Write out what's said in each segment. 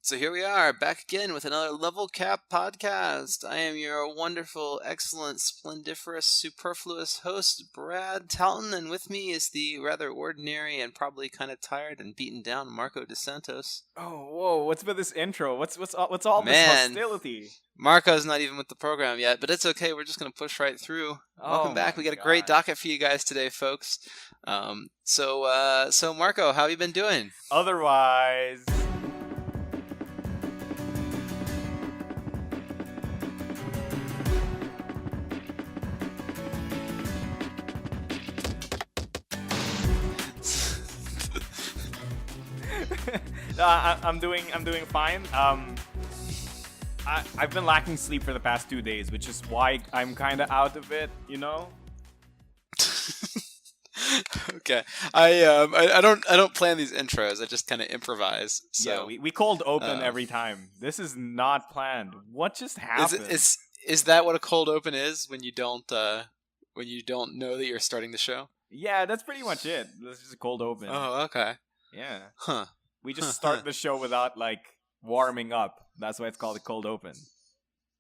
So here we are, back again with another Level Cap podcast. I am your wonderful, excellent, splendiferous, superfluous host, Brad Talton, and with me is the rather ordinary and probably kind of tired and beaten down Marco DeSantos. Oh, whoa! What's with this intro? What's all this Man, hostility? Marco's not even with the program yet, but it's okay. We're just going to push right through. Welcome back. We got a great docket for you guys today, folks. So Marco, how have you been doing? Otherwise... I'm doing fine. I've been lacking sleep for the past 2 days, which is why I'm kind of out of it. You know. Okay, I don't plan these intros. I just kind of imprise. So yeah, we cold open every time. This is not planned. What just happened? Is that what a cold open is when you don't know that you're starting the show? Yeah, that's pretty much it. This is a cold open. Oh, okay. Yeah. Huh. We just start the show without, warming up. That's why it's called a cold open.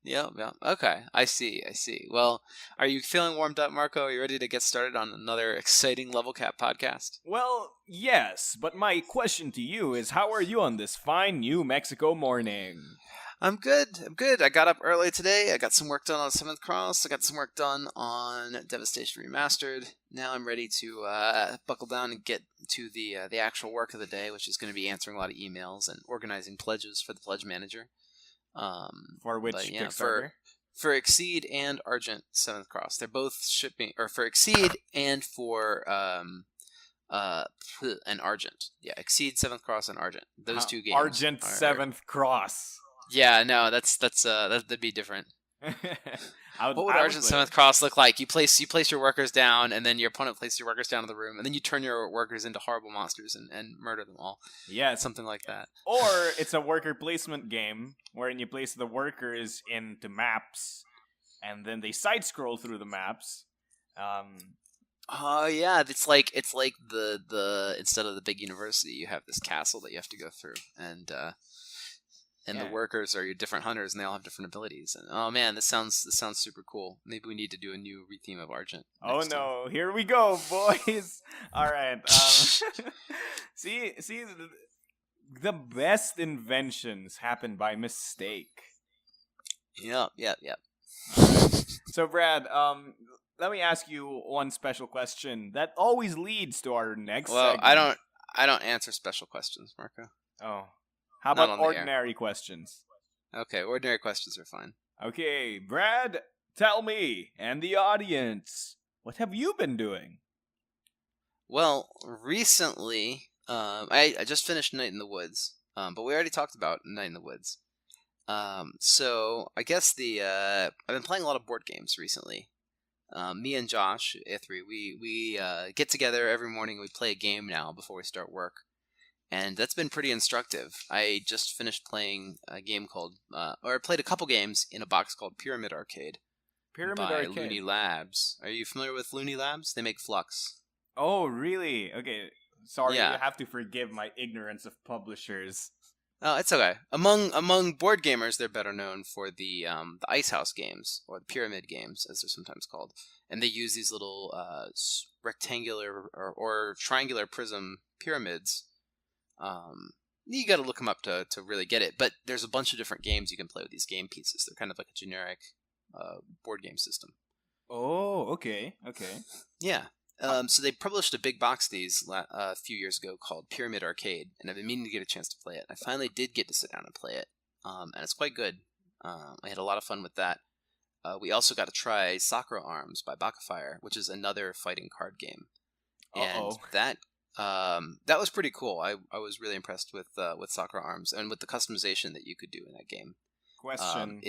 Yeah. Okay, I see. Well, are you feeling warmed up, Marco? Are you ready to get started on another exciting Level Cap podcast? Well, yes, but my question to you is, how are you on this fine New Mexico morning? I'm good. I got up early today. I got some work done on 7th Cross. I got some work done on Devastation Remastered. Now I'm ready to buckle down and get to the actual work of the day, which is going to be answering a lot of emails and organizing pledges for the pledge manager. For which Kickstarter? For Exceed and Argent 7th Cross. They're both shipping, or for Exceed and for and Argent. Yeah, Exceed 7th Cross and Argent. Those two games. Argent 7th Cross. Yeah, no, that'd be different. What would Argent 7th Cross look like? You place your workers down, and then your opponent places your workers down in the room, and then you turn your workers into horrible monsters and murder them all. Yeah, something like that. Or it's a worker placement game wherein you place the workers into maps, and then they side scroll through the maps. Oh yeah, it's like the instead of the big university, you have this castle that you have to go through, and the workers are your different hunters, and they all have different abilities. And oh man, this sounds super cool. Maybe we need to do a new retheme of Argent. Oh no, time. Here we go, boys! All right, see, the best inventions happen by mistake. Yep. So Brad, let me ask you one special question that always leads to our next. Well, segment. I don't answer special questions, Marco. Oh. How about ordinary questions? Okay, ordinary questions are fine. Okay, Brad, tell me and the audience, what have you been doing? Well, recently, I just finished Night in the Woods, but we already talked about Night in the Woods. So I guess I've been playing a lot of board games recently. Me and Josh, A3, we get together every morning. We play a game now before we start work. And that's been pretty instructive. I just finished playing a game called, or I played a couple games in a box called Pyramid Arcade. By Looney Labs. Are you familiar with Looney Labs? They make Flux. Oh, really? Okay. Sorry, yeah. You have to forgive my ignorance of publishers. Oh, it's okay. Among board gamers, they're better known for the Ice House games, or the Pyramid games, as they're sometimes called. And they use these little rectangular or triangular prism pyramids. You got to look them up to really get it, but there's a bunch of different games you can play with these game pieces. They're kind of like a generic board game system. Oh, okay. Yeah. So they published a big box of these a few years ago called Pyramid Arcade, and I've been meaning to get a chance to play it. I finally did get to sit down and play it, and it's quite good. I had a lot of fun with that. We also got to try Sakura Arms by Bakafire, which is another fighting card game. And that was pretty cool. I was really impressed with Sakura Arms and with the customization that you could do in that game. Question.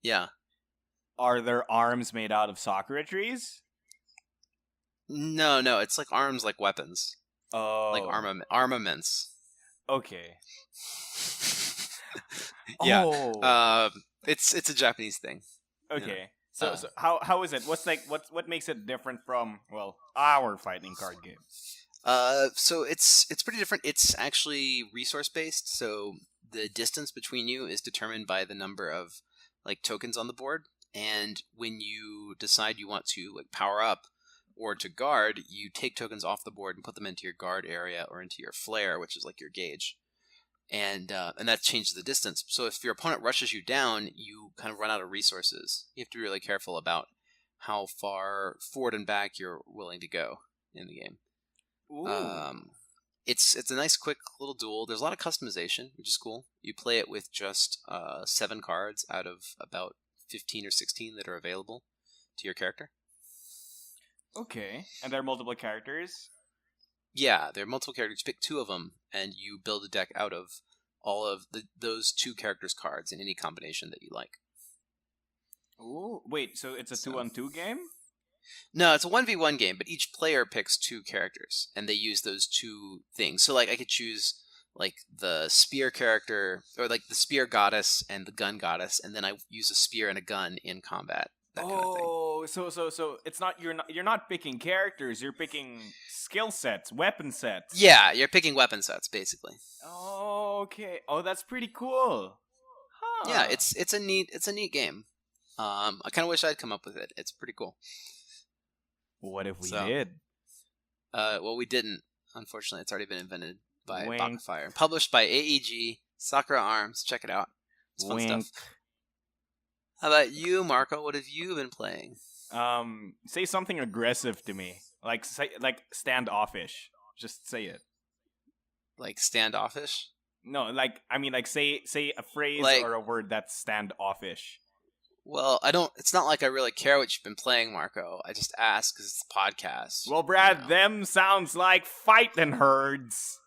Yeah. Are there arms made out of Sakura trees? No, it's like arms like weapons. Oh. Like armaments. Okay. Yeah. Oh. It's a Japanese thing. Okay. So how is it? What makes it different from our fighting card game? So it's pretty different. It's actually resource based. So the distance between you is determined by the number of like tokens on the board, and when you decide you want to like power up or to guard, you take tokens off the board and put them into your guard area or into your flare, which is like your gauge, and that changes the distance. So if your opponent rushes you down, you kind of run out of resources. You have to be really careful about how far forward and back you're willing to go in the game. Ooh. It's a nice quick little duel. There's a lot of customization, which is cool. You play it with just 7 cards out of about 15 or 16 that are available to your character. Okay. And there are multiple characters? Yeah, there are multiple characters. You pick 2 of them, and you build a deck out of all of those 2 characters' cards in any combination that you like. Ooh. Wait, so it's a 2-on-2 game? No, it's a 1v1 game, but each player picks 2 characters, and they use those 2 things. So, like, I could choose, like, the spear character, or, like, the spear goddess and the gun goddess, and then I use a spear and a gun in combat. That kind of thing. Oh, so it's not you're not picking characters, you're picking skill sets, weapon sets. Yeah, you're picking weapon sets, basically. Oh, okay. Oh, that's pretty cool. Huh. Yeah, it's a neat game. I kind of wish I'd come up with it. It's pretty cool. What if we So, did? Well, we didn't. Unfortunately, it's already been invented by Wink. Bakafire. Published by AEG, Sakura Arms. Check it out. It's fun Wink. stuff. How about you, Marco? What have you been playing? Say something aggressive to me, like standoffish. Just say it. Like standoffish? No, like I mean, like say a phrase Like- or a word that's standoffish. Well, I don't. It's not like I really care what you've been playing, Marco. I just ask because it's a podcast. Well, Brad, you know? them sounds like fighting herds.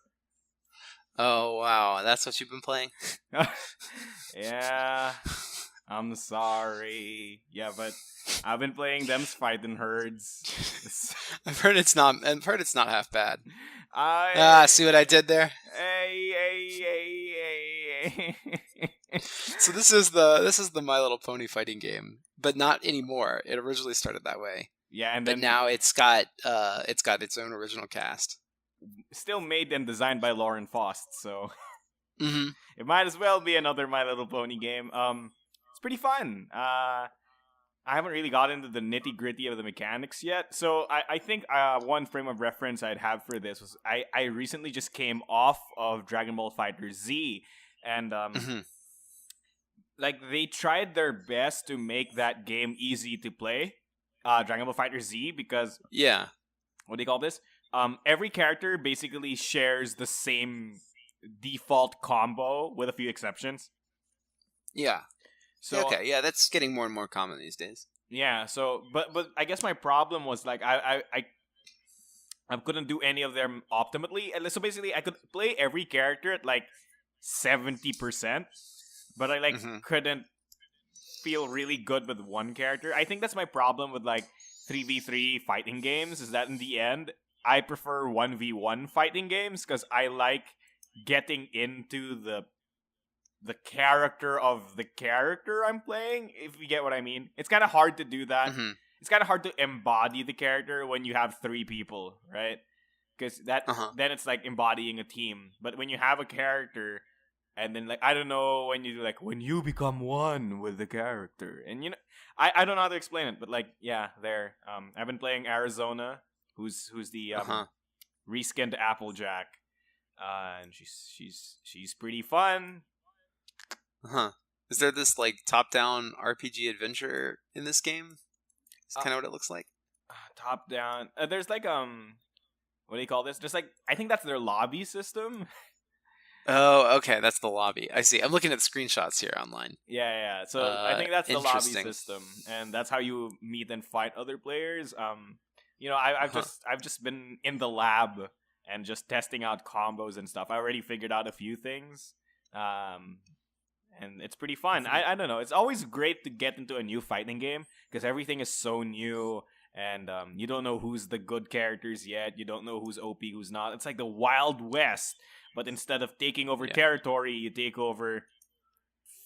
Oh wow, that's what you've been playing. Yeah, I'm sorry. Yeah, but I've been playing them's fighting herds. I've heard it's not. I've heard it's not half bad. I See what I did there? Hey. So this is the My Little Pony fighting game, but not anymore. It originally started that way, Yeah, and but then now it's got its own original cast. still made and designed by Lauren Faust, so Mm-hmm. it might as well be another My Little Pony game. It's pretty fun. I haven't really got into the nitty gritty of the mechanics yet, so I think one frame of reference I'd have for this was I recently just came off of Dragon Ball Fighter Z, and Mm-hmm. like they tried their best to make that game easy to play, Dragon Ball Fighter Z, because Yeah. what do you call this? Every character basically shares the same default combo with a few exceptions. Yeah. So Okay. Yeah, that's getting more and more common these days. yeah, so but I guess my problem was like I couldn't do any of them optimally. And so basically I could play every character at like 70%, but I like Mhm. couldn't feel really good with one character. I think that's my problem with like 3v3 fighting games, is that in the end I prefer 1v1 fighting games because I like getting into the character of the character I'm playing, if you get what I mean. It's kind of hard to do that. Mhm. It's kind of hard to embody the character when you have 3 people, right? Because Uh-huh. then it's like embodying a team. But when you have a character, and then like I don't know when you do like when you become one with the character, and you know I don't know how to explain it, but like yeah, there. I've been playing Arizona, who's the Uh-huh. reskinned Applejack, and she's pretty fun. Uh-huh. Is there this like top-down RPG adventure in this game? Is kind of what it looks like. Top down. There's like what do you call this? There's like I think that's their lobby system. Oh, okay, that's the lobby. I see. I'm looking at screenshots here online. Yeah. So I think that's the lobby Interesting. system, and that's how you meet and fight other players. You know, I've Huh. just been in the lab and just testing out combos and stuff. I already figured out a few things, and it's pretty fun. I don't know. It's always great to get into a new fighting game because everything is so new. And you don't know who's the good characters yet. You don't know who's OP, who's not. It's like the Wild West. But instead of taking over Yeah. territory, you take over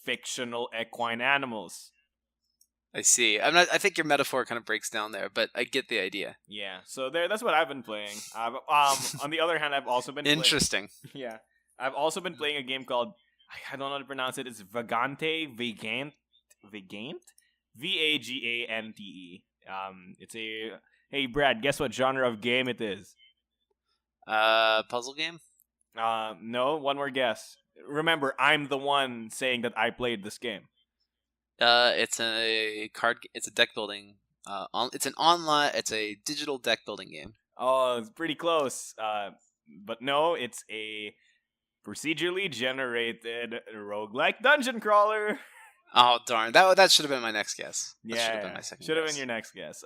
fictional equine animals. I see. I think your metaphor kind of breaks down there, but I get the idea. Yeah, so that's what I've been playing. On the other hand, I've also been Interesting. yeah, I've also been playing a game called I don't know how to pronounce it. It's Vagante, Vagante. It's a. Hey, Brad, guess what genre of game it is? Puzzle game. No, one more guess. Remember, I'm the one saying that I played this game. It's a card. It's a deck building. It's an online. It's a digital deck building game. Oh, it's pretty close. But no, it's a procedurally generated roguelike dungeon crawler. Oh darn! That should have been my next guess. That Yeah, should have been my second. should have guess. been your next guess.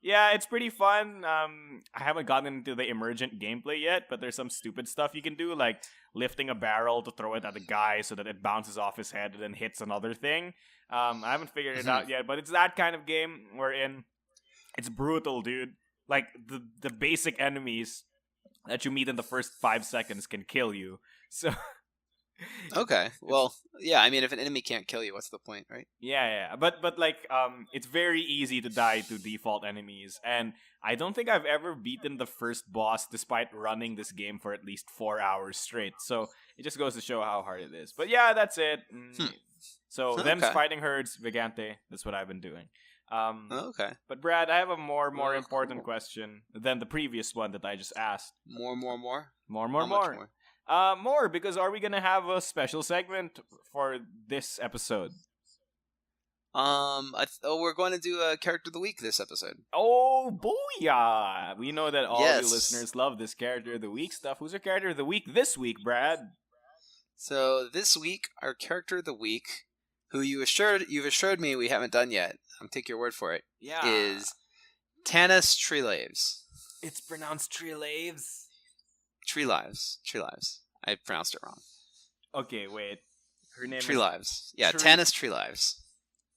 Yeah, it's pretty fun. I haven't gotten into the emergent gameplay yet, but there's some stupid stuff you can do, like lifting a barrel to throw it at a guy so that it bounces off his head and then hits another thing. I haven't figured it out yet, but it's that kind of game wherein it's brutal, dude. Like the basic enemies that you meet in the first 5 seconds can kill you. So Okay. Well, yeah. I mean, if an enemy can't kill you, what's the point, right? yeah. But like it's very easy to die to default enemies, and I don't think I've ever beaten the first boss despite running this game for at least 4 hours straight. So it just goes to show how hard it is. But yeah, that's it. So them's Okay. fighting herds, Vagante. That's what I've been doing. Okay. But Brad, I have a more Well, important cool. question than the previous one that I just asked. More. More. How much more? More, because are we gonna have a special segment for this episode? We're going to do a character of the week this episode. Oh, booyah! We know that all Yes. you listeners love this character of the week stuff. Who's our character of the week this week, Brad? So this week, our character of the week, who you've assured me we haven't done yet. I'm take your word for it. Yeah. Is Tanis Treelives. It's pronounced Treelives. Treelives. I pronounced it wrong. Okay, wait. Her name is Treelives. Yeah, Tree- Tanis Treelives.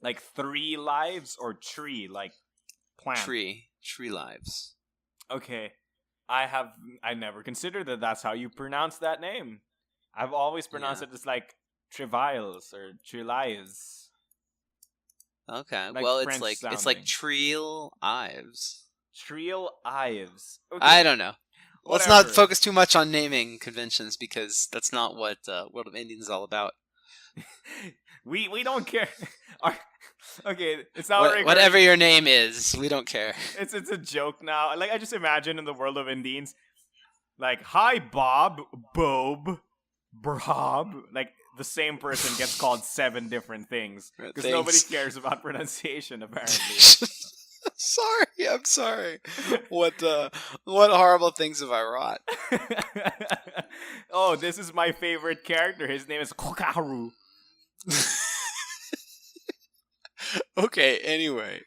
like 3 lives or tree, like plant. Treelives. Okay. I never considered that that's how you pronounce that name. I've always pronounced it as like Treviles or Trelives. Okay. Like well, French it's like sounding. Treel Ives. Treel Ives. Okay. I don't know. Let's Whatever. not focus too much on naming conventions because that's not what World of Indians is all about. we don't care. Okay, it's not Whatever your name is, we don't care. It's a joke now. Like I just imagine in the world of Indians, like hi Bob, Bob, Bob. Like the same person gets called 7 different things because nobody cares about pronunciation apparently. I'm sorry. What horrible things have I wrought? Oh, this is my favorite character. His name is Kokaru. Okay, anyway,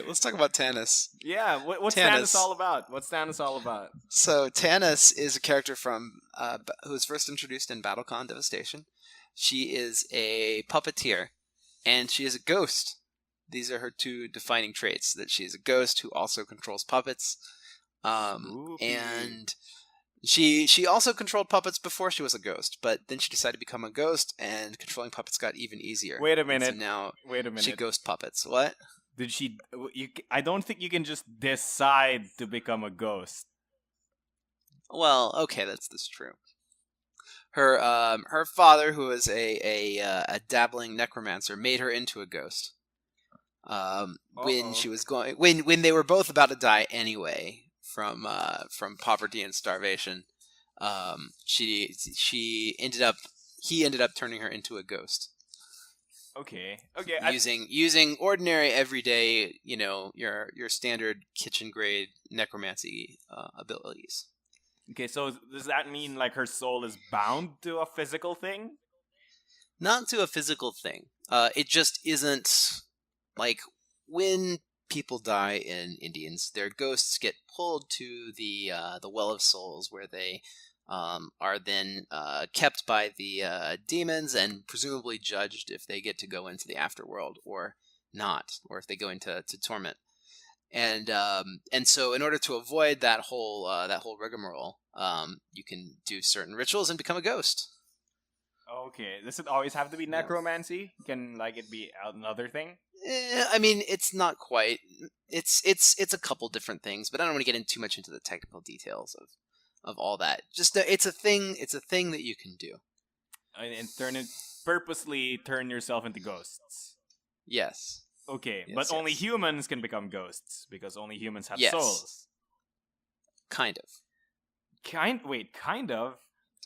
let's talk about Tanis. Yeah, what's Tanis all about? What's Tanis all about? So Tanis is a character from who was first introduced in BattleCon Devastation. She is a puppeteer, and she is a ghost. These are her 2 defining traits: that she is a ghost who also controls puppets, and she also controlled puppets before she was a ghost. But then she decided to become a ghost, and controlling puppets got even easier. Wait a minute. So now, Wait a minute. she ghost puppets. What? Did she? I don't think you can just decide to become a ghost. Well, okay, that's true. Her father, who was a dabbling necromancer, made her into a ghost. When she was when they were both about to die anyway from poverty and starvation, he ended up turning her into a ghost. Okay. Using ordinary everyday, your standard kitchen grade necromancy abilities. Okay, so does that mean like her soul is bound to a physical thing? Not to a physical thing. It just isn't like when people die in Indians, their ghosts get pulled to the Well of Souls, where they are then kept by the demons and presumably judged if they get to go into the afterworld or not, or if they go into torment. And so, in order to avoid that whole rigmarole, you can do certain rituals and become a ghost. Okay, does it always have to be necromancy? Can like it be another thing? I mean, it's not quite. It's a couple different things, but I don't want to get too much into the technical details of all that. Just it's a thing. It's a thing that you can do. And purposely turn yourself into ghosts. Yes. Okay, Yes, but only yes. humans can become ghosts because only humans have Yes. souls. Kind of. Kind of.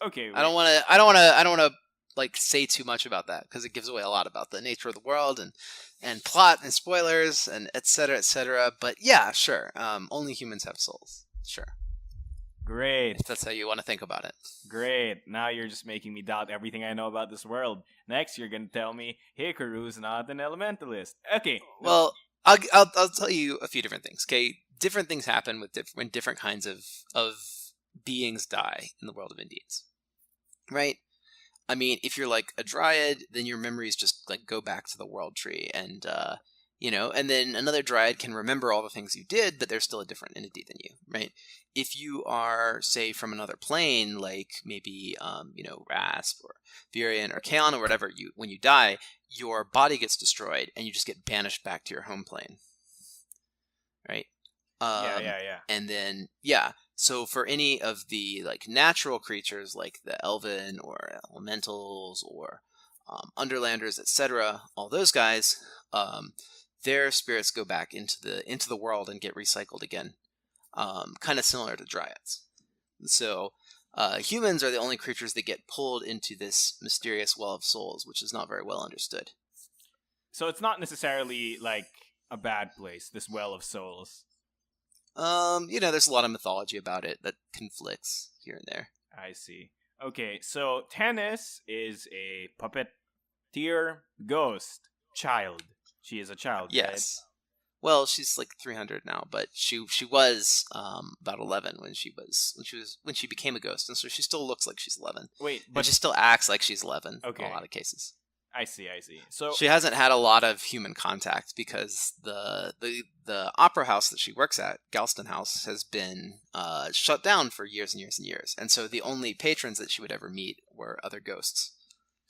Okay, I don't wait. want to. I don't want to like say too much about that because it gives away a lot about the nature of the world and plot and spoilers and etc. etc. But yeah, sure. Only humans have souls. Sure. Great. If that's how you want to think about it. Great. Now you're just making me doubt everything I know about this world. Next, you're gonna tell me Hikaru's not an elementalist. Okay. No. Well, I'll tell you a few different things. Okay, different things happen with when different kinds of beings die in the world of Indians, right? I mean, if you're like a dryad, then your memories just like go back to the world tree, and and then another dryad can remember all the things you did, but they're still a different entity than you, right? If you are, say, from another plane, like maybe Rasp or Virion or Kaon or whatever, when you die, your body gets destroyed, and you just get banished back to your home plane, right? Yeah. And then yeah, so for any of the like natural creatures like the elven or elementals or underlanders, etc., all those guys, their spirits go back into the world and get recycled again, kind of similar to dryads. So humans are the only creatures that get pulled into this mysterious well of souls, which is not very well understood. So it's not necessarily like a bad place, this well of souls. There's a lot of mythology about it that conflicts here and there. I see. Okay, so Tennis is a puppeteer ghost child. She is a child, right? Yes. Well, she's like 300 now, but she was about 11 when she became a ghost, and so she still looks like she's 11, Wait, and but she still acts like she's 11 in okay. a lot of cases. I see. So She hasn't had a lot of human contact because the opera house that she works at, Galston House, has been shut down for years and years and years, and so the only patrons that she would ever meet were other ghosts.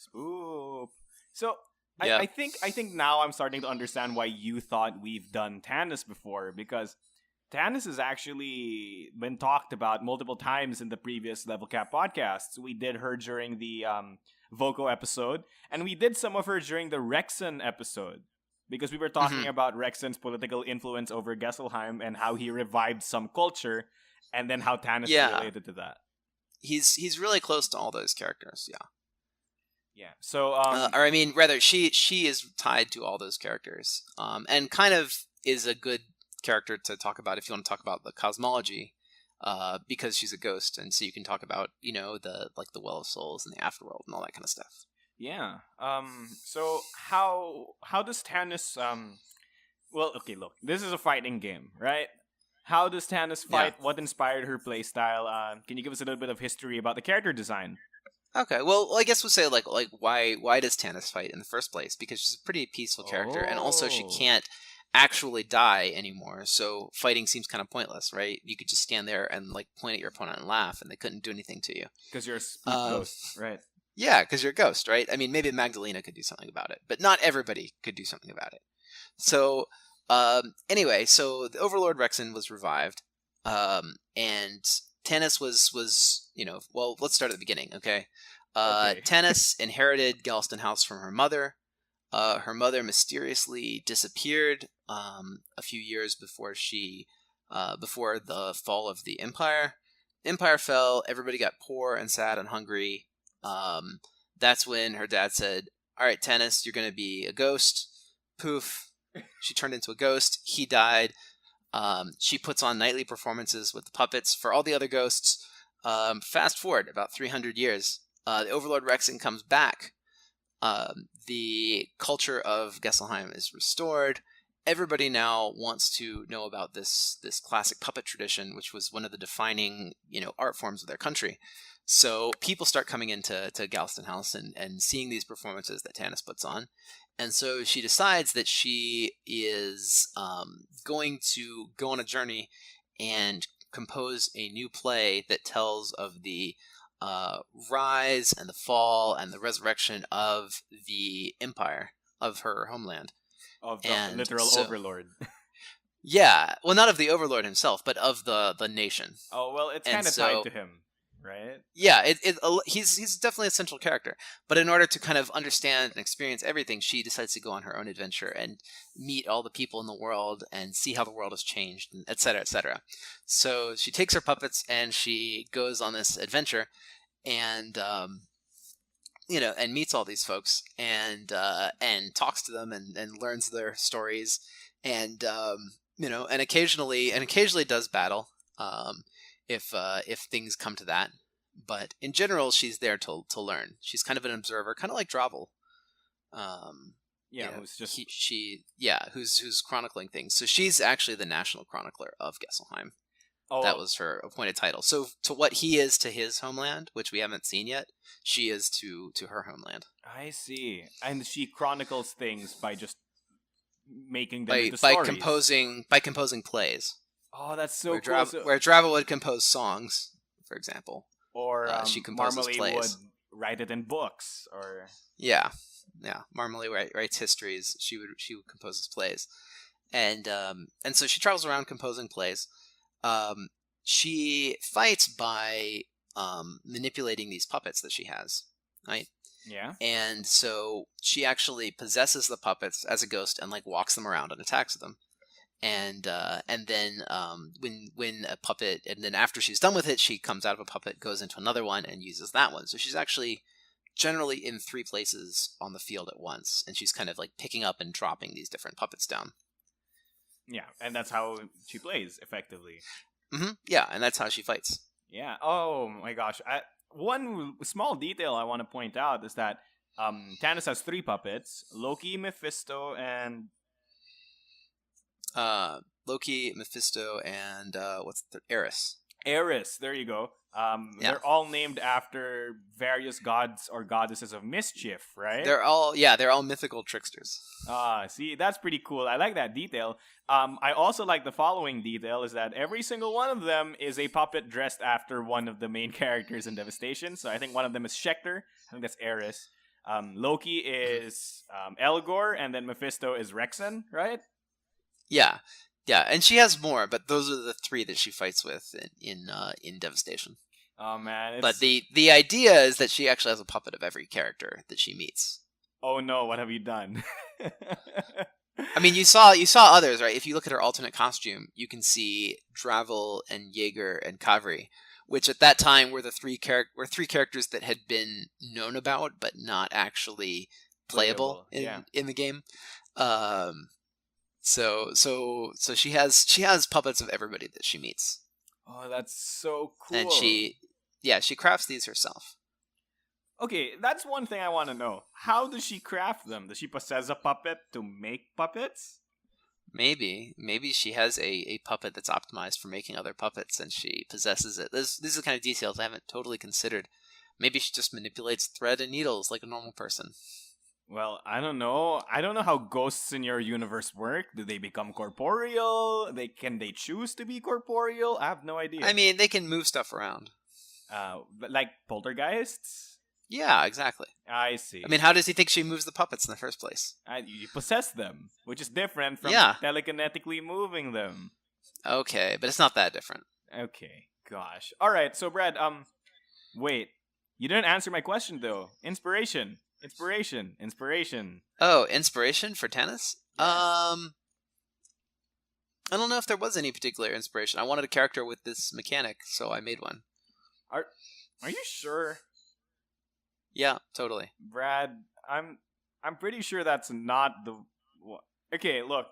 Spoop. So Yeah. I think now I'm starting to understand why you thought we've done Tannis before, because Tannis has actually been talked about multiple times in the previous Level Cap podcasts. We did her during the Voco episode, and we did some of her during the Rexon episode, because we were talking about Rexon's political influence over Gesselheim and how he revived some culture, and then how Tannis related to that. He's really close to all those characters, yeah. Yeah. So or I mean, rather, she is tied to all those characters, and kind of is a good character to talk about if you want to talk about the cosmology, because she's a ghost, and so you can talk about the Well of Souls and the Afterworld and all that kind of stuff. Yeah. So how does Tannis Well, okay, look, this is a fighting game, right? How does Tannis fight? Yeah. What inspired her playstyle? Can you give us a little bit of history about the character design? Okay, well, I guess we'll say like why does Tannis fight in the first place? Because she's a pretty peaceful character, and also she Oh. can't actually die anymore, so fighting seems kind of pointless, right? You could just stand there and like point at your opponent and laugh, and they couldn't do anything to you. Because you're a spook ghost, right? Yeah, because you're a ghost, right? I mean, maybe Magdalena could do something about it, but not everybody could do something about it. So, anyway, so the Overlord Rexon was revived, and Tannis was well, let's start at the beginning, okay? Okay. Tannis inherited Galston House from her mother. Her mother mysteriously disappeared a few years before before the fall of the Empire. The Empire fell. Everybody got poor and sad and hungry. That's when her dad said, "All right, Tannis, you're going to be a ghost." Poof. She turned into a ghost. He died. She puts on nightly performances with the puppets for all the other ghosts. Fast forward about 300 years. The Overlord Rexon comes back. The culture of Gesselheim is restored. Everybody now wants to know about this classic puppet tradition, which was one of the defining art forms of their country. So people start coming into Galston House and seeing these performances that Tannis puts on. And so she decides that she is going to go on a journey and compose a new play that tells of the rise and the fall and the resurrection of the empire of her homeland. Of the literal overlord. Yeah, well, not of the overlord himself, but of the nation. Oh, well, it's kind of tied to him, right? Yeah, he's definitely a central character. But in order to kind of understand and experience everything, she decides to go on her own adventure and meet all the people in the world and see how the world has changed, and et cetera, et cetera. So she takes her puppets and she goes on this adventure and and meets all these folks and talks to them and learns their stories and and occasionally does battle if things come to that. But in general, she's there to learn. She's kind of an observer, kind of like Dravel. Um, Yeah, who's just who's chronicling things. So she's actually the national chronicler of Gesselheim. That oh, was her appointed title. So to what he is to his homeland, which we haven't seen yet, she is to her homeland. I see. And she chronicles things by just making them By into by stories. composing plays. Oh, that's so where cool. where Dravel would compose songs, for example. Or She composes Marmalade plays. would write it in books, or Yeah. Marmalade writes histories. She would compose plays, and so she travels around composing plays. She fights by manipulating these puppets that she has, right? yeah. And so she actually possesses the puppets as a ghost and like walks them around and attacks them. And then when a puppet, and then after she's done with it, she comes out of a puppet, goes into another one, and uses that one. So she's actually generally in 3 places on the field at once, and she's kind of like picking up and dropping these different puppets down. Yeah, and that's how she plays effectively. Yeah, and that's how she fights. Yeah. Oh my gosh. One small detail I want to point out is that Tannis has 3 puppets: Loki, Mephisto, and Loki, Mephisto, and what's the Eris? Eris. There you go. Yeah. They're all named after various gods or goddesses of mischief, right? They're all mythical tricksters. See, that's pretty cool. I like that detail. I also like the following detail is that every single one of them is a puppet dressed after one of the main characters in Devastation. So I think one of them is Schecter. I think that's Eris. Loki is Elgor, and then Mephisto is Rexen, right? Yeah, and she has more, but those are the 3 that she fights with in Devastation. Oh man! But the idea is that she actually has a puppet of every character that she meets. Oh no! What have you done? I mean, you saw others, right? If you look at her alternate costume, you can see Dravel and Jaeger and Kavri, which at that time were the 3 characters that had been known about but not actually playable in the game. So she has puppets of everybody that she meets. Oh, that's so cool. And she crafts these herself. Okay, that's one thing I want to know. How does she craft them? Does she possess a puppet to make puppets? Maybe she has a puppet that's optimized for making other puppets, and she possesses it. These are the kind of details I haven't totally considered. Maybe she just manipulates thread and needles like a normal person. Well, I don't know. I don't know how ghosts in your universe work. Do they become corporeal? Can they choose to be corporeal? I have no idea. I mean, they can move stuff around. Like poltergeists? Yeah, exactly. I see. I mean, how does he think she moves the puppets in the first place? You possess them, which is different from telekinetically moving them. Okay, but it's not that different. Okay, gosh. All right, so Brad, wait. You didn't answer my question though. Inspiration. Oh, inspiration for Tannis? I don't know if there was any particular inspiration. I wanted a character with this mechanic, so I made one. Are you sure? Yeah, totally. Brad, I'm pretty sure that's not the... Okay, look.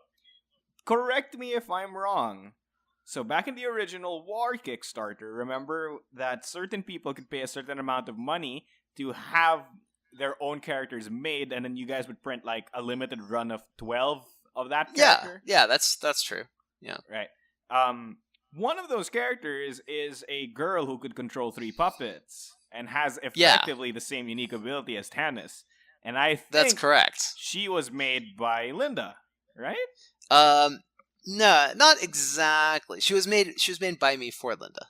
Correct me if I'm wrong. So back in the original War Kickstarter, remember that certain people could pay a certain amount of money to have their own characters made, and then you guys would print like a limited run of 12 of that character? Yeah, that's true. Yeah. Right. One of those characters is a girl who could control 3 puppets and has effectively the same unique ability as Tannis. And I think that's correct. She was made by Linda, right? No, not exactly. She was made by me for Linda.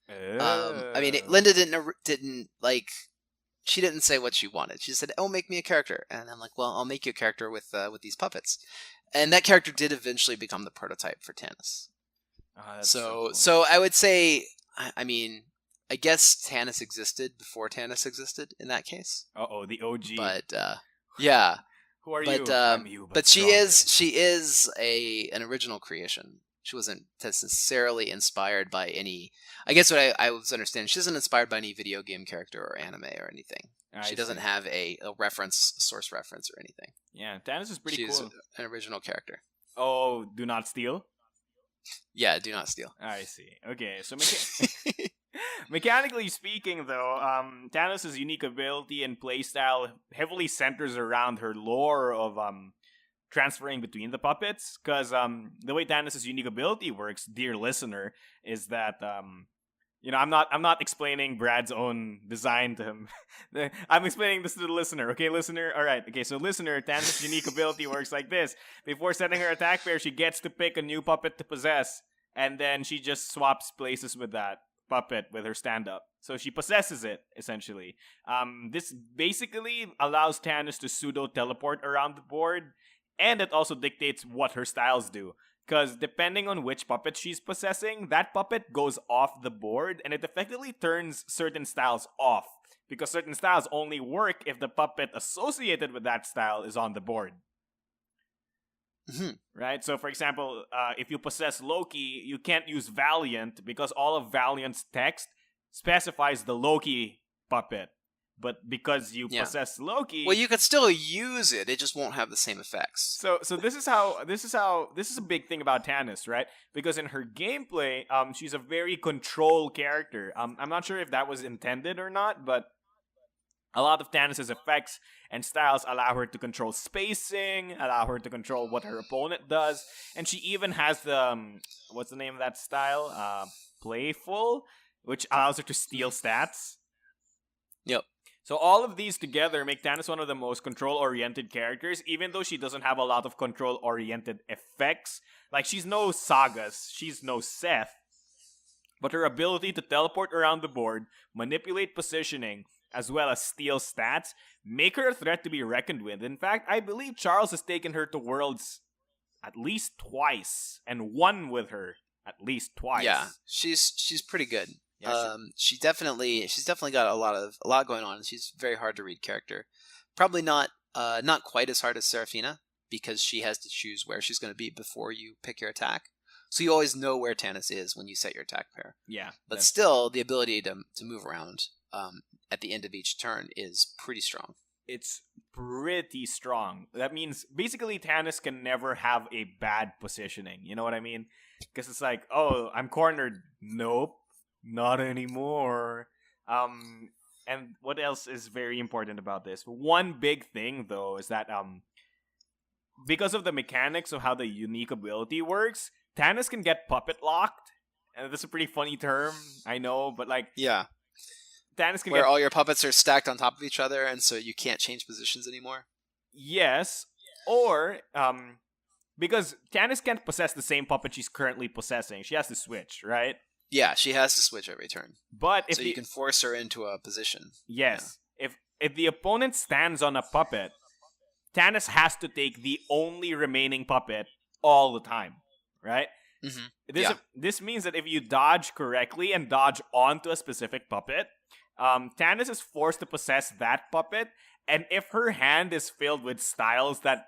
I mean, Linda didn't like. She didn't say what she wanted. She said, "Oh, make me a character," and I'm like, "Well, I'll make you a character with these puppets." And that character did eventually become the prototype for Tannis. So cool. I would say, I mean, I guess Tannis existed before Tannis existed in that case. The OG. But yeah, Who are but you? I'm you, but she stronger. is an original creation. She wasn't necessarily inspired by any. I guess what I was understanding, she isn't inspired by any video game character or anime or anything. She doesn't have a source reference or anything. Yeah, Tannis is pretty She's cool. an original character. Oh, do not steal? Yeah, do not steal. I see. Okay, so mechanically speaking, though, Tannis' unique ability and playstyle heavily centers around her lore of transferring between the puppets. Because the way Tannis' unique ability works, dear listener, is that I'm not explaining Brad's own design to him. I'm explaining this to the listener. Okay, listener? Alright, okay, so listener, Tannis' unique ability works like this. Before setting her attack pair, she gets to pick a new puppet to possess, and then she just swaps places with that puppet with her stand-up. So she possesses it, essentially. This basically allows Tannis to pseudo-teleport around the board, and it also dictates what her styles do. Because depending on which puppet she's possessing, that puppet goes off the board, and it effectively turns certain styles off. Because certain styles only work if the puppet associated with that style is on the board. Mm-hmm. Right? So, for example, if you possess Loki, you can't use Valiant because all of Valiant's text specifies the Loki puppet. But because you possess Loki, well, you could still use it. It just won't have the same effects. So this is a big thing about Tannis, right? Because in her gameplay, she's a very control character. I'm not sure if that was intended or not, but a lot of Tannis' effects and styles allow her to control spacing, allow her to control what her opponent does, and she even has the what's the name of that style? Playful, which allows her to steal stats. Yep. So all of these together make Tannis one of the most control-oriented characters, even though she doesn't have a lot of control-oriented effects. Like, she's no Sagas, she's no Seth. But her ability to teleport around the board, manipulate positioning, as well as steal stats, make her a threat to be reckoned with. In fact, I believe Charles has taken her to Worlds at least twice, and won with her at least twice. Yeah, she's pretty good. Yeah, she's definitely got a lot going on. She's a very hard to read character. Probably not quite as hard as Seraphina, because she has to choose where she's going to be before you pick your attack. So you always know where Tannis is when you set your attack pair. Yeah, but still, the ability to move around at the end of each turn is pretty strong. It's pretty strong. That means basically Tannis can never have a bad positioning. You know what I mean? Because it's like, oh, I'm cornered. Nope. Not anymore. And what else is very important about this? One big thing, though, is that because of the mechanics of how the unique ability works, Tannis can get puppet locked. And that's a pretty funny term, I know, but like, yeah, Tannis can all your puppets are stacked on top of each other, and so you can't change positions anymore. Yes, or because Tannis can't possess the same puppet she's currently possessing. She has to switch, right? Yeah, she has to switch every turn. But if you can force her into a position. Yes. Yeah. If the opponent stands on a puppet, Tannis has to take the only remaining puppet all the time, right? Mm-hmm. This means that if you dodge correctly and dodge onto a specific puppet, Tannis is forced to possess that puppet, and if her hand is filled with styles that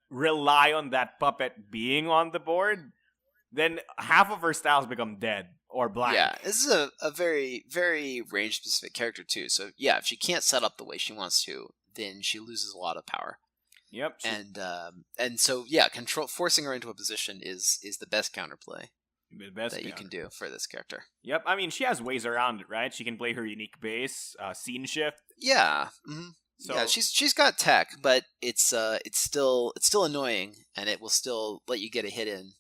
rely on that puppet being on the board, then half of her styles become dead or blank. Yeah, this is a very, very range-specific character, too. So, yeah, if she can't set up the way she wants to, then she loses a lot of power. Yep. And so, yeah, forcing her into a position is the best counterplay you can do for this character. Yep, I mean, she has ways around it, right? She can play her unique base, scene shift. Yeah. Mm-hmm. So, yeah, she's got tech, but it's still annoying, and it will still let you get a hit in.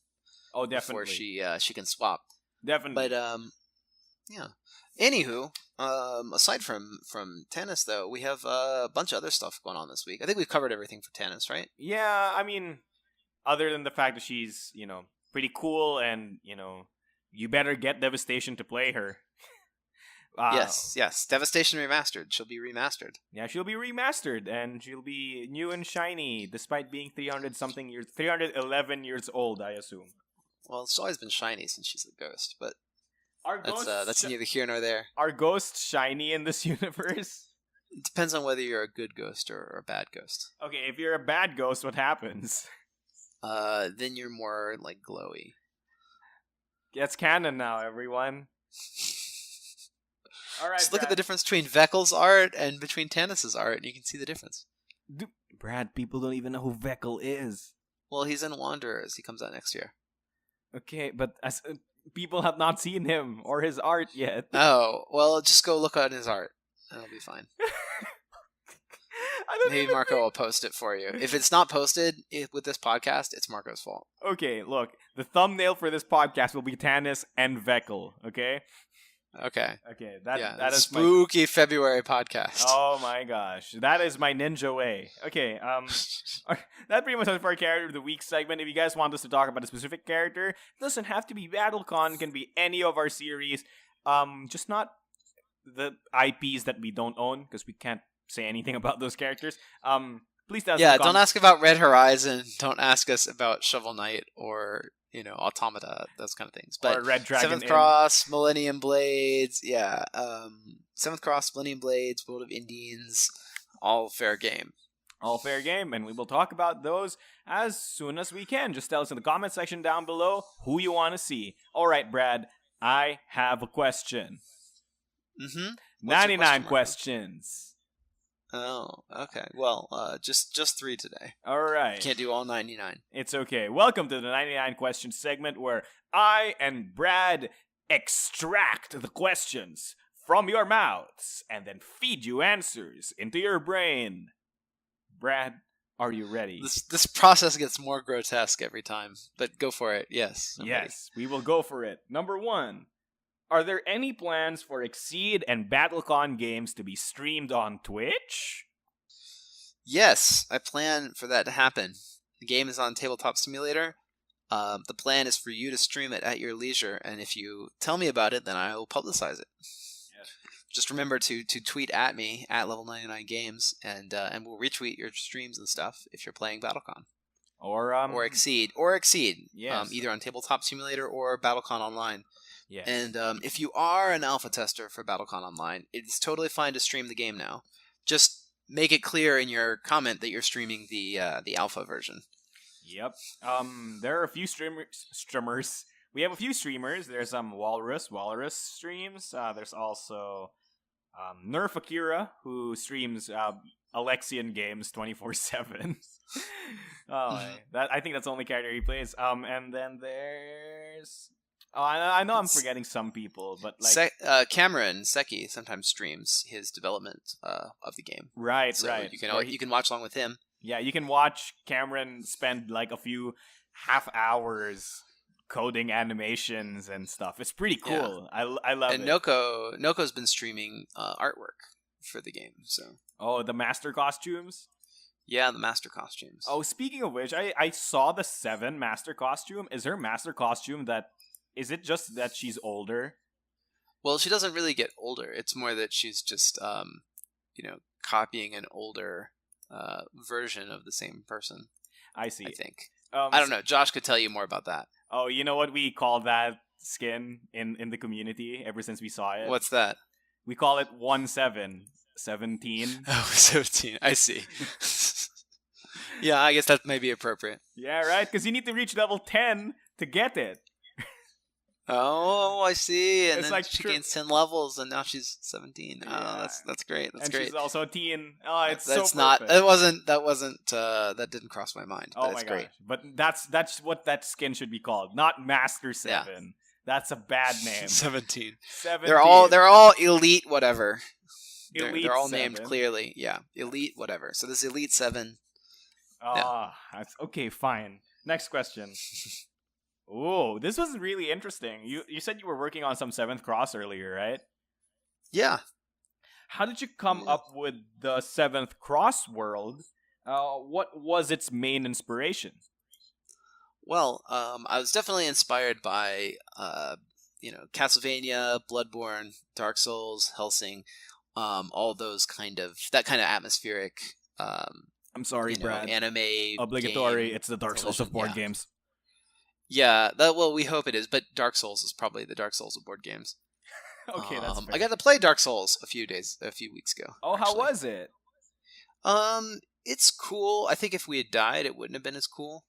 Oh, definitely. Before she can swap. Definitely. But yeah. Anywho, aside from Tannis, though, we have a bunch of other stuff going on this week. I think we've covered everything for Tannis, right? Yeah, I mean, other than the fact that she's, pretty cool, and, you better get Devastation to play her. Yes. Devastation Remastered. She'll be remastered. Yeah, she'll be remastered, and she'll be new and shiny, despite being 311 years old, I assume. Well, it's always been shiny since she's a ghost, but Are That's neither here nor there. are ghosts shiny in this universe? It depends on whether you're a good ghost or a bad ghost. Okay, if you're a bad ghost, what happens? Then you're more like glowy. That's canon now, everyone. All right, Just look at the difference between Veckel's art and between Tannis's art, and you can see the difference. Brad, people don't even know who Veckel is. Well, he's in Wanderers. He comes out next year. Okay, but people have not seen him or his art yet. Oh, well, just go look at his art. That'll be fine. Maybe Marco will post it for you. If it's not posted with this podcast, it's Marco's fault. Okay, look, the thumbnail for this podcast will be Tannis and Veckel, okay? Okay. Okay, that is spooky February podcast. Oh my gosh, that is my ninja way. Okay, that pretty much does it for our character of the week segment. If you guys want us to talk about a specific character, it doesn't have to be BattleCon. It can be any of our series. Just not the IPs that we don't own because we can't say anything about those characters. Please tell us. Yeah, don't ask about Red Horizon. Don't ask us about Shovel Knight or Automata, those kind of things. But or Red Dragon Seventh Cross, Millennium Blades, yeah. Seventh Cross, Millennium Blades, World of Indians, all fair game. All fair game, and we will talk about those as soon as we can. Just tell us in the comment section down below who you want to see. All right, Brad, I have a question. 99 questions. Oh, okay. Well, just 3 today. All right. Can't do all 99. It's okay. Welcome to the 99 questions segment where I and Brad extract the questions from your mouths and then feed you answers into your brain. Brad, are you ready? This process gets more grotesque every time, but go for it. Yes. Yes, we will go for it. Number 1. Are there any plans for Exceed and BattleCon games to be streamed on Twitch? Yes, I plan for that to happen. The game is on Tabletop Simulator. The plan is for you to stream it at your leisure, and if you tell me about it, then I will publicize it. Yes. Just remember to tweet at me at Level99Games, and we'll retweet your streams and stuff if you're playing BattleCon. Or Exceed. Yes. Either on Tabletop Simulator or BattleCon Online. Yes. And if you are an alpha tester for BattleCon Online, it's totally fine to stream the game now. Just make it clear in your comment that you're streaming the alpha version. Yep. There are a few streamers. We have a few streamers. There's Walrus streams. There's also Nerf Akira, who streams Alexian games 24/7. I think that's the only character he plays. And then there's I know I'm forgetting some people, but like Cameron Seki sometimes streams his development of the game. Right, so right. You can watch along with him. Yeah, you can watch Cameron spend like a few half hours coding animations and stuff. It's pretty cool. Yeah. I love it. And Noko's been streaming artwork for the game. So the master costumes. Yeah, the master costumes. Oh, speaking of which, I saw the 7 master costume. Is her master costume that? Is it just that she's older? Well, she doesn't really get older. It's more that she's just, copying an older version of the same person. I see. I think. I don't know. Josh could tell you more about that. Oh, you know what we call that skin in the community ever since we saw it? What's that? We call it 17. Oh, 17. I see. Yeah, I guess that may be appropriate. Yeah, right? Because you need to reach level 10 to get it. Oh, I see. And it's then like she gains 10 levels, and now she's 17. Yeah. Oh, that's great. That's and great. She's also a teen. Oh, it's that's so not. perfect. That didn't cross my mind. Oh but my it's great. gosh! But that's what that skin should be called, not Master 7. Yeah. That's a bad name. 17. 17. They're all elite whatever. They're all 7. named clearly. Yeah, elite whatever. So this elite 7. Okay, fine. Next question. Oh, this was really interesting. You said you were working on some 7th Cross earlier, right? Yeah. How did you come up with the 7th Cross world? What was its main inspiration? Well, I was definitely inspired by, Castlevania, Bloodborne, Dark Souls, Hellsing, all those that kind of atmospheric. I'm sorry, Brad. Anime. Obligatory. Game, it's the Dark Souls of board games. Yeah, that well, we hope it is, but Dark Souls is probably the Dark Souls of board games. Okay, that's I fair. got to play Dark Souls a few weeks ago, Oh, how actually. was it? It's cool. I think if we had died, it wouldn't have been as cool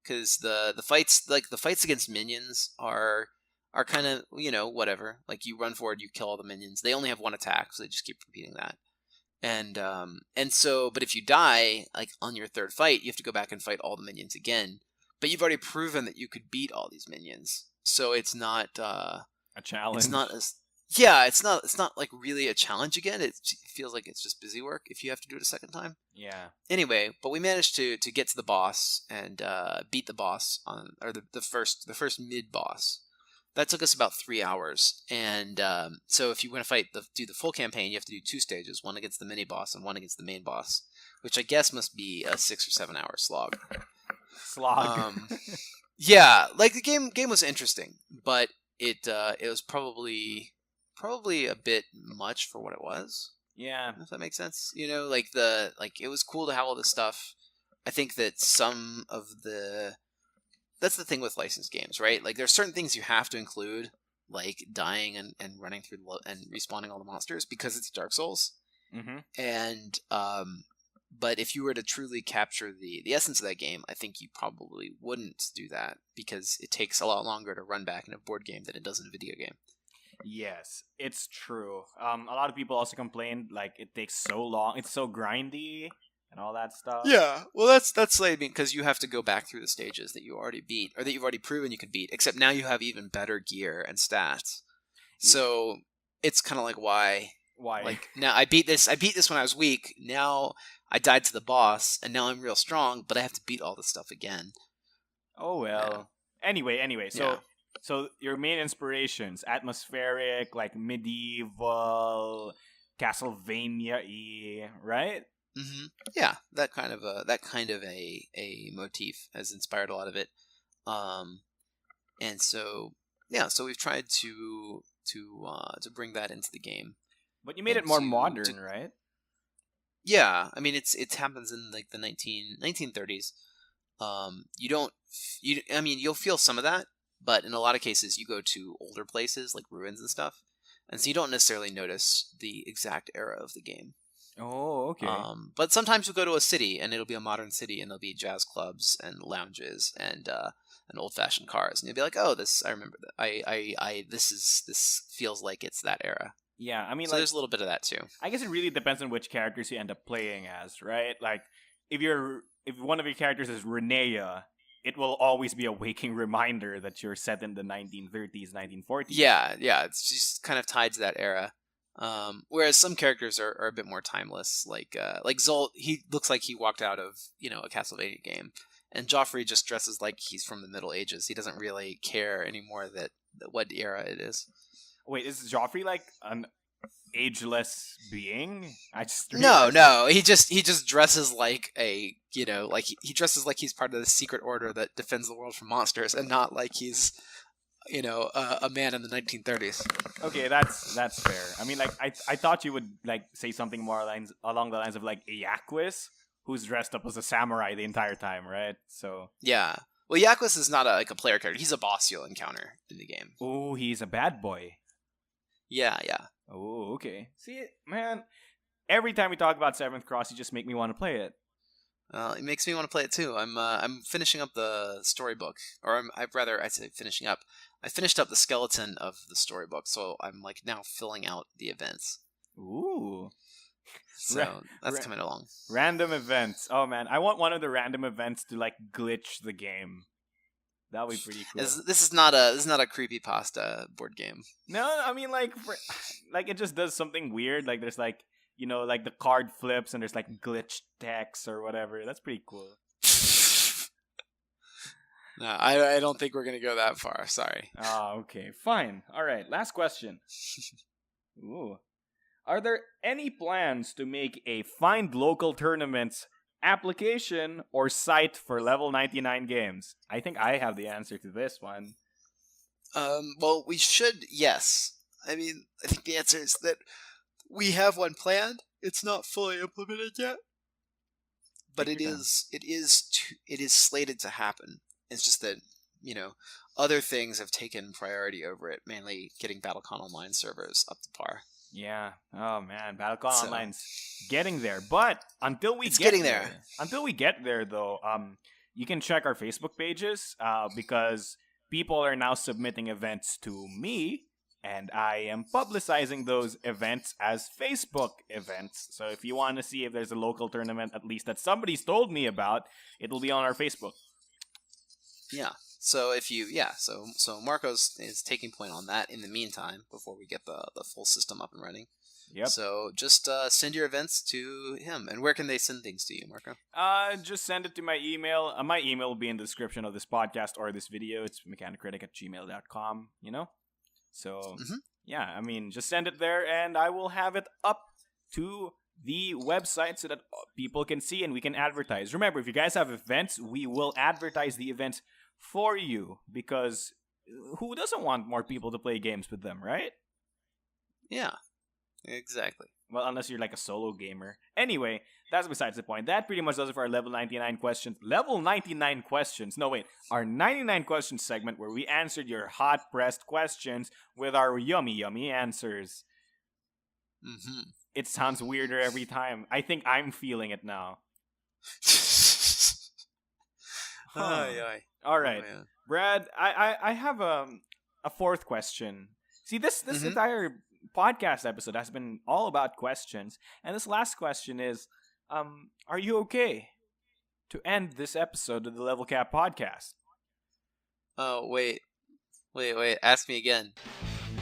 because the fights, like the fights against minions, are kind of whatever. Like you run forward, you kill all the minions. They only have one attack, so they just keep repeating that. And so, but if you die, like on your third fight, you have to go back and fight all the minions again. But you've already proven that you could beat all these minions, so it's not. A It's not challenge. as yeah, it's not like really a challenge again. It feels like it's just busy work if you have to do it a second time. Yeah. Anyway, but we managed to get to the boss and beat the boss on or the first mid boss. That took us about 3 hours, and so if you want to do the full campaign, you have to do two stages: one against the mini boss and one against the main boss, which I guess must be a 6 or 7 hour slog. Slog. Um, yeah, like the game was interesting, but it was probably a bit much for what it was. Yeah. If that makes sense, like it was cool to have all this stuff. I think that some of the that's the thing with licensed games, right? Like there's certain things you have to include, like dying and running through and respawning all the monsters because it's Dark Souls. Mm-hmm. And but if you were to truly capture the essence of that game, I think you probably wouldn't do that because it takes a lot longer to run back in a board game than it does in a video game. Yes, it's true. A lot of people also complained like it takes so long. It's so grindy and all that stuff. Yeah, well, that's like because you have to go back through the stages that you already beat or that you've already proven you can beat. Except now you have even better gear and stats, Yeah. so it's kind of like why. Why? Like now I beat this. I beat this when I was weak. Now I died to the boss, and now I'm real strong. But I have to beat all this stuff again. Oh Yeah. well. Anyway. So Yeah. so your main inspirations: atmospheric, like medieval, Castlevania-y, right? Yeah, that kind of a motif has inspired a lot of it. Um, and so yeah, so we've tried to bring that into the game But you made and it more to modern, right? yeah. I mean, it happens in like the 1930s. You don't I mean, you'll feel some of that, but in a lot of cases, you go to older places like ruins and stuff, and so you don't necessarily notice the exact era of the game. Oh, okay. But sometimes you'll go to a city and it'll be a modern city and there'll be jazz clubs and lounges and old fashioned cars and you'll be like, oh, this I remember that. This feels like it's that era. Yeah, I mean, So like, there's a little bit of that too. I guess it really depends on which characters you end up playing as, right? Like, if one of your characters is Renea, it will always be a waking reminder that you're set in the 1930s, 1940s. Yeah, it's just kind of tied to that era. Whereas some characters are a bit more timeless, like Zolt. He looks like he walked out of a Castlevania game, and Joffrey just dresses like he's from the Middle Ages. He doesn't really care anymore that what era it is. Wait, is Joffrey like an ageless being? I just No, realized that. no, he just dresses like like he dresses like he's part of the secret order that defends the world from monsters, and not like he's a man in the 1930s. Okay, that's fair. I mean, like, I thought you would like say something more along the lines of like Iacquis, who's dressed up as a samurai the entire time, right? So, Yeah. Well, Yaquis is not like a player character. He's a boss you'll encounter in the game. oh, he's a bad boy. Yeah, yeah. Oh, okay. See, man, every time we talk about Seventh Cross, you just make me want to play it. It makes me want to play it too. I'm finishing up the storybook, or I say finishing up. I finished up the skeleton of the storybook, so I'm like now filling out the events. Ooh. Ra- So that's ra- coming along. random events. Oh man, I want one of the random events to like glitch the game. That would be pretty cool. This is not a creepypasta board game. No, I mean like like it just does something weird. Like there's like like the card flips and there's like glitch text or whatever. That's pretty cool. No, I don't think we're gonna go that far. Sorry. Ah, okay, fine. All right, last question. Ooh, are there any plans to make a find local tournaments application or site for level 99 games? I think I have the answer to this one. Well, we should. Yes. I mean, I think the answer is that we have one planned. It's not fully implemented yet, but Take it your time. is. It is. It is slated to happen. It's just that other things have taken priority over it, mainly getting BattleCon Online servers up to par. Yeah. Oh man, BattleCon So- Online's getting there. But until we It's get getting there, there. though, you can check our Facebook pages because people are now submitting events to me, and I am publicizing those events as Facebook events. So if you want to see if there's a local tournament, at least that somebody's told me about, it'll be on our Facebook. Yeah. So if you, so Marcos is taking point on that in the meantime before we get the full system up and running. Yep. So just send your events to him. And where can they send things to you, Marco? Just send it to my email. My email will be in the description of this podcast or this video. It's mechanicritic@gmail.com, So, yeah, I mean, just send it there and I will have it up to the website so that people can see and we can advertise. Remember, if you guys have events, we will advertise the events for you because who doesn't want more people to play games with them, right? Yeah, exactly. Well, unless you're like a solo gamer. Anyway, that's besides the point. That pretty much does it for our level 99 questions. Level 99 questions. No, wait. Our 99 questions segment where we answered your hot-pressed questions with our yummy answers. Mm-hmm. It sounds weirder every time. I think I'm feeling it now. All right. Oh, Brad, I have a fourth question. See, this entire podcast episode has been all about questions, and this last question is, are you okay to end this episode of the Level Cap podcast? Oh, wait. Ask me again.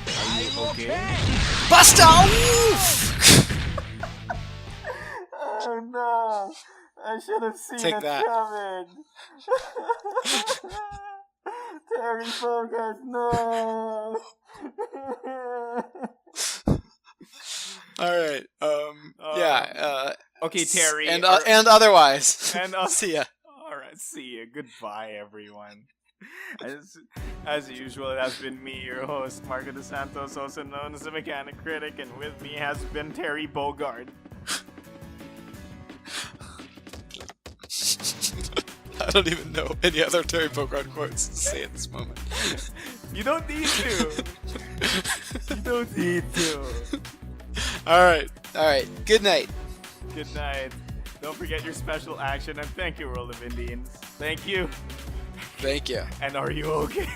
Are you okay? Busta! Oh no! I should have seen Take that. coming. Terry Bogard, no! All right. Okay, Terry. And otherwise. And See ya. All right, see you. Goodbye, everyone. As usual, it has been me, your host, Marco De Santos, also known as the Mechanic Critic, and with me has been Terry Bogard. I don't even know any other Terry Bogard quotes to say at this moment. You don't need to. You don't need to. All right. Good night. Good night. Don't forget your special action, and thank you, World of Indians. Thank you. Thank you. And are you okay?